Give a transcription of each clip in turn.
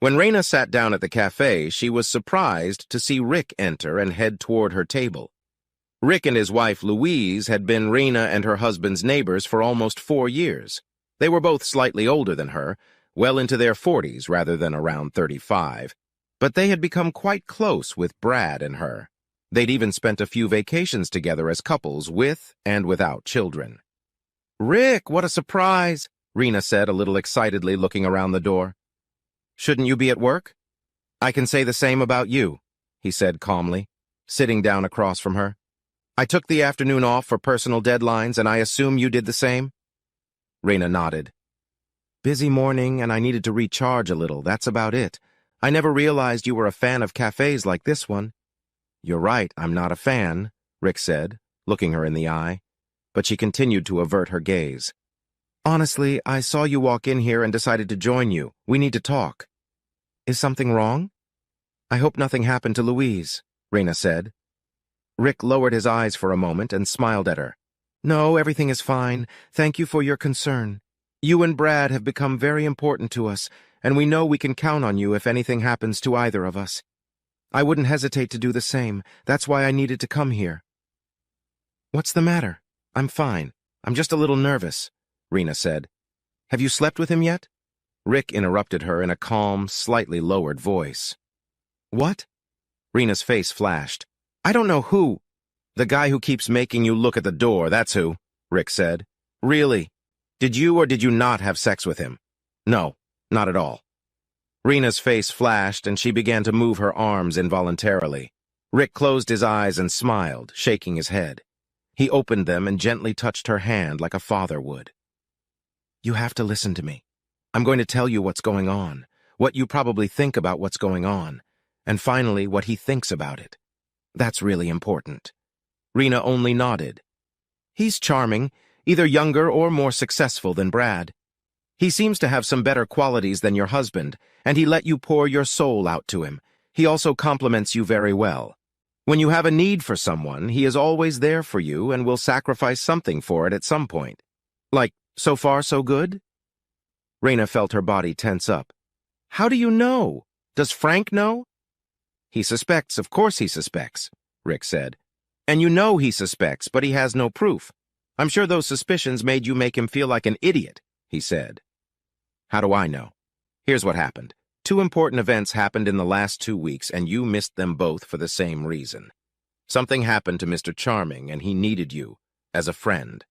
When Raina sat down at the cafe, she was surprised to see Rick enter and head toward her table. Rick and his wife Louise had been Raina and her husband's neighbors for almost 4 years. They were both slightly older than her, well into their 40s rather than around 35, but they had become quite close with Brad and her. They'd even spent a few vacations together as couples with and without children. "Rick, what a surprise," Raina said a little excitedly, looking around the door. "Shouldn't you be at work?" "I can say the same about you," he said calmly, sitting down across from her. "I took the afternoon off for personal deadlines, and I assume you did the same?" Raina nodded. "Busy morning, and I needed to recharge a little, that's about it. I never realized you were a fan of cafes like this one." "You're right, I'm not a fan," Rick said, looking her in the eye, but she continued to avert her gaze. "Honestly, I saw you walk in here and decided to join you. We need to talk." "Is something wrong?" "I hope nothing happened to Louise," Raina said. Rick lowered his eyes for a moment and smiled at her. "No, everything is fine. Thank you for your concern. You and Brad have become very important to us, and we know we can count on you if anything happens to either of us. I wouldn't hesitate to do the same. That's why I needed to come here." "What's the matter?" "I'm fine. I'm just a little nervous," Raina said. "Have you slept with him yet?" Rick interrupted her in a calm, slightly lowered voice. "What?" Raina's face flashed. "I don't know who—" "The guy who keeps making you look at the door, that's who," Rick said. "Really? Did you or did you not have sex with him?" "No, not at all." Raina's face flashed and she began to move her arms involuntarily. Rick closed his eyes and smiled, shaking his head. He opened them and gently touched her hand like a father would. "You have to listen to me. I'm going to tell you what's going on, what you probably think about what's going on, and finally what he thinks about it. That's really important." Raina only nodded. "He's charming, either younger or more successful than Brad. He seems to have some better qualities than your husband, and he let you pour your soul out to him. He also compliments you very well. When you have a need for someone, he is always there for you and will sacrifice something for it at some point. Like, so far so good?" Raina felt her body tense up. "How do you know? Does Frank know?" "He suspects, of course he suspects," Rick said. "And you know he suspects, but he has no proof. I'm sure those suspicions made you make him feel like an idiot," he said. "How do I know? Here's what happened. 2 important events happened in the last 2 weeks, and you missed them both for the same reason. Something happened to Mr. Charming, and he needed you, as a friend.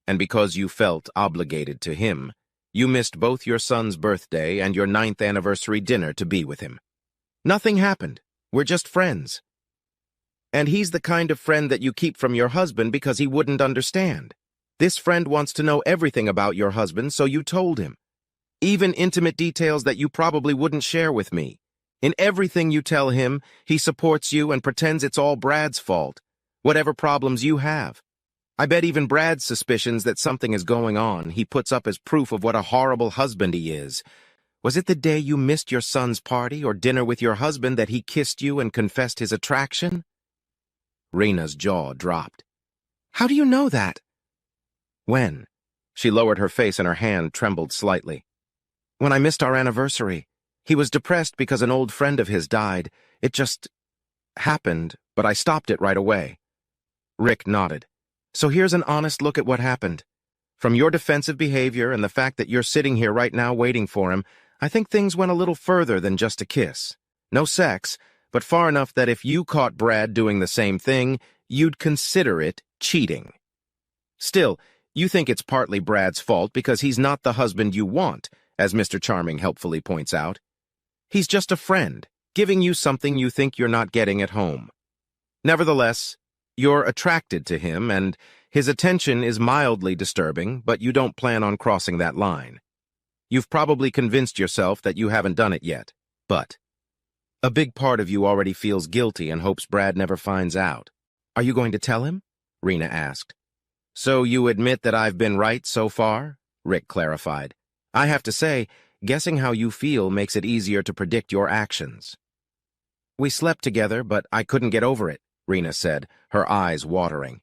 And because you felt obligated to him, you missed both your son's birthday and your 9th anniversary dinner to be with him. Nothing happened. We're just friends. And he's the kind of friend that you keep from your husband because he wouldn't understand. This friend wants to know everything about your husband, so you told him. Even intimate details that you probably wouldn't share with me. In everything you tell him, he supports you and pretends it's all Brad's fault, whatever problems you have. I bet even Brad's suspicions that something is going on he puts up as proof of what a horrible husband he is. Was it the day you missed your son's party or dinner with your husband that he kissed you and confessed his attraction?" Raina's jaw dropped. "How do you know that?" "When?" She lowered her face and her hand trembled slightly. "When I missed our anniversary. He was depressed because an old friend of his died. It just happened, but I stopped it right away." Rick nodded. "So here's an honest look at what happened. From your defensive behavior and the fact that you're sitting here right now waiting for him, I think things went a little further than just a kiss. No sex, but far enough that if you caught Brad doing the same thing, you'd consider it cheating. Still, you think it's partly Brad's fault because he's not the husband you want, as Mr. Charming helpfully points out. He's just a friend, giving you something you think you're not getting at home. Nevertheless, you're attracted to him, and his attention is mildly disturbing, but you don't plan on crossing that line. You've probably convinced yourself that you haven't done it yet, but a big part of you already feels guilty and hopes Brad never finds out. Are you going to tell him?" Raina asked. "So you admit that I've been right so far?" Rick clarified. "I have to say, guessing how you feel makes it easier to predict your actions." "We slept together, but I couldn't get over it," Raina said, her eyes watering.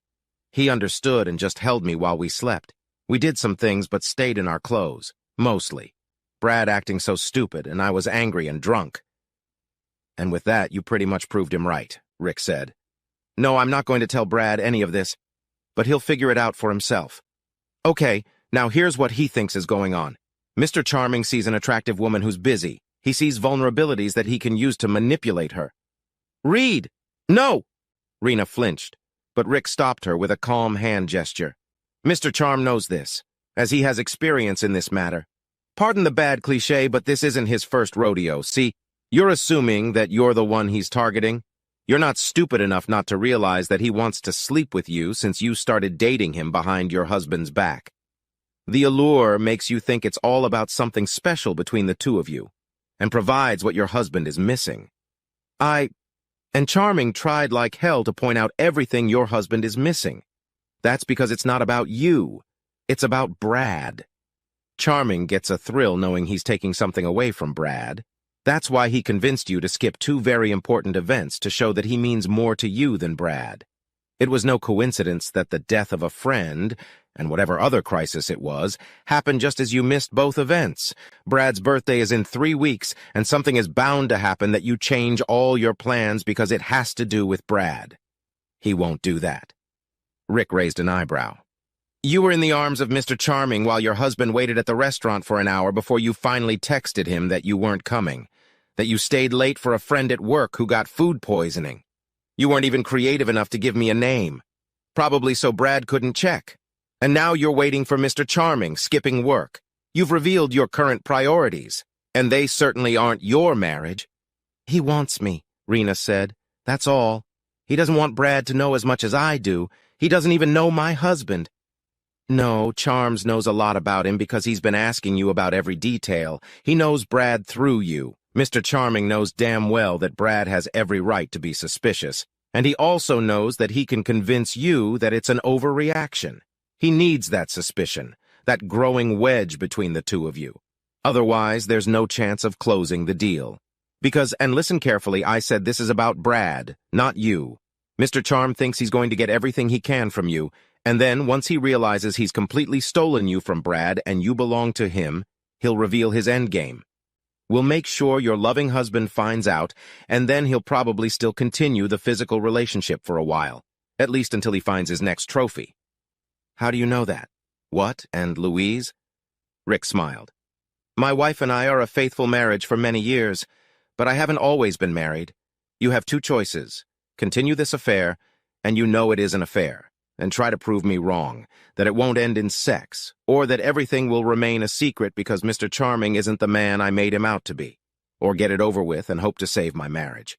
"He understood and just held me while we slept. We did some things but stayed in our clothes, mostly. Brad acting so stupid, and I was angry and drunk." "And with that, you pretty much proved him right," Rick said. "No, I'm not going to tell Brad any of this, but he'll figure it out for himself. Okay, now here's what he thinks is going on. Mr. Charming sees an attractive woman who's busy. He sees vulnerabilities that he can use to manipulate her." "Reed! No!" Rena flinched, but Rick stopped her with a calm hand gesture. "Mr. Charm knows this, as he has experience in this matter. Pardon the bad cliché, but this isn't his first rodeo. See, you're assuming that you're the one he's targeting. You're not stupid enough not to realize that he wants to sleep with you since you started dating him behind your husband's back. The allure makes you think it's all about something special between the two of you, and provides what your husband is missing. And Charming tried like hell to point out everything your husband is missing. That's because it's not about you. It's about Brad. Charming gets a thrill knowing he's taking something away from Brad. That's why he convinced you to skip two very important events to show that he means more to you than Brad. It was no coincidence that the death of a friend, and whatever other crisis it was, happened just as you missed both events. Brad's birthday is in 3 weeks, and something is bound to happen that you change all your plans because it has to do with Brad. He won't do that." Rick raised an eyebrow. "You were in the arms of Mr. Charming while your husband waited at the restaurant for an hour before you finally texted him that you weren't coming, that you stayed late for a friend at work who got food poisoning. You weren't even creative enough to give me a name, probably so Brad couldn't check. And now you're waiting for Mr. Charming, skipping work. You've revealed your current priorities, and they certainly aren't your marriage." "He wants me," Rena said. "That's all. He doesn't want Brad to know as much as I do. He doesn't even know my husband." "No, Charms knows a lot about him because he's been asking you about every detail. He knows Brad through you. Mr. Charming knows damn well that Brad has every right to be suspicious, and he also knows that he can convince you that it's an overreaction. He needs that suspicion, that growing wedge between the two of you. Otherwise, there's no chance of closing the deal. Because, and listen carefully, I said this is about Brad, not you. Mr. Charm thinks he's going to get everything he can from you, and then, once he realizes he's completely stolen you from Brad and you belong to him, he'll reveal his endgame. We'll make sure your loving husband finds out, and then he'll probably still continue the physical relationship for a while, at least until he finds his next trophy." "How do you know that?" "What, and Louise?" Rick smiled. "My wife and I are a faithful marriage for many years, but I haven't always been married. You have two choices. Continue this affair, and you know it is an affair, and try to prove me wrong, that it won't end in sex, or that everything will remain a secret because Mr. Charming isn't the man I made him out to be, or get it over with and hope to save my marriage.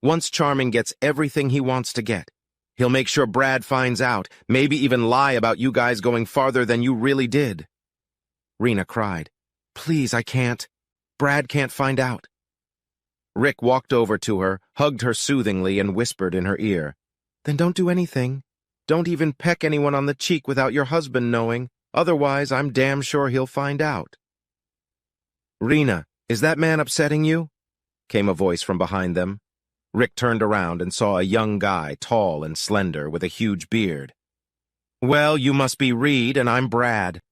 Once Charming gets everything he wants to get, he'll make sure Brad finds out, maybe even lie about you guys going farther than you really did." Rena cried. "Please, I can't. Brad can't find out." Rick walked over to her, hugged her soothingly, and whispered in her ear, "Then don't do anything. Don't even peck anyone on the cheek without your husband knowing. Otherwise, I'm damn sure he'll find out." "Rena, is that man upsetting you?" came a voice from behind them. Rick turned around and saw a young guy, tall and slender, with a huge beard. "Well, you must be Reed, and I'm Brad."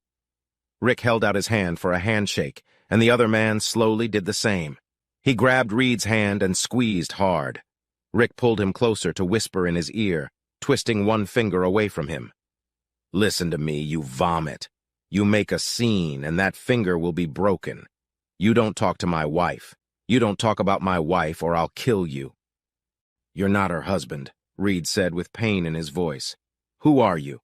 Rick held out his hand for a handshake, and the other man slowly did the same. He grabbed Reed's hand and squeezed hard. Rick pulled him closer to whisper in his ear, twisting one finger away from him. "Listen to me, you vomit. You make a scene, and that finger will be broken. You don't talk to my wife. You don't talk about my wife, or I'll kill you." "You're not her husband," Reed said with pain in his voice. "Who are you?"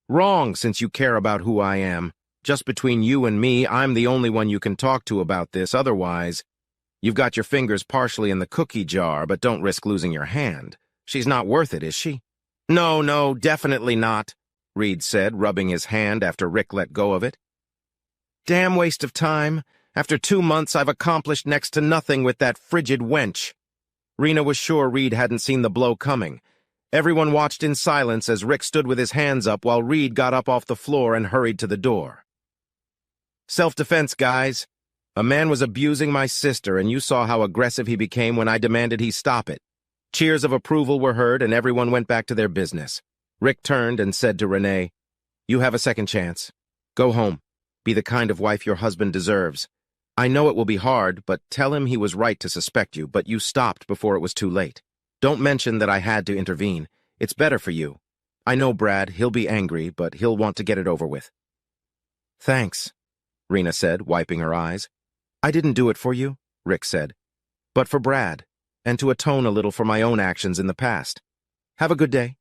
"Wrong, since you care about who I am. Just between you and me, I'm the only one you can talk to about this. Otherwise, you've got your fingers partially in the cookie jar, but don't risk losing your hand. She's not worth it, is she?" No, definitely not," Reed said, rubbing his hand after Rick let go of it. "Damn waste of time. After 2 months, I've accomplished next to nothing with that frigid wench." Rena was sure Reed hadn't seen the blow coming. Everyone watched in silence as Rick stood with his hands up while Reed got up off the floor and hurried to the door. "Self-defense, guys. A man was abusing my sister, and you saw how aggressive he became when I demanded he stop it." Cheers of approval were heard, and everyone went back to their business. Rick turned and said to Renee, "You have a second chance. Go home. Be the kind of wife your husband deserves. I know it will be hard, but tell him he was right to suspect you, but you stopped before it was too late. Don't mention that I had to intervene. It's better for you. I know Brad, he'll be angry, but he'll want to get it over with. Thanks, Rena said, wiping her eyes. I didn't do it for you, Rick said, but for Brad, and to atone a little for my own actions in the past. Have a good day.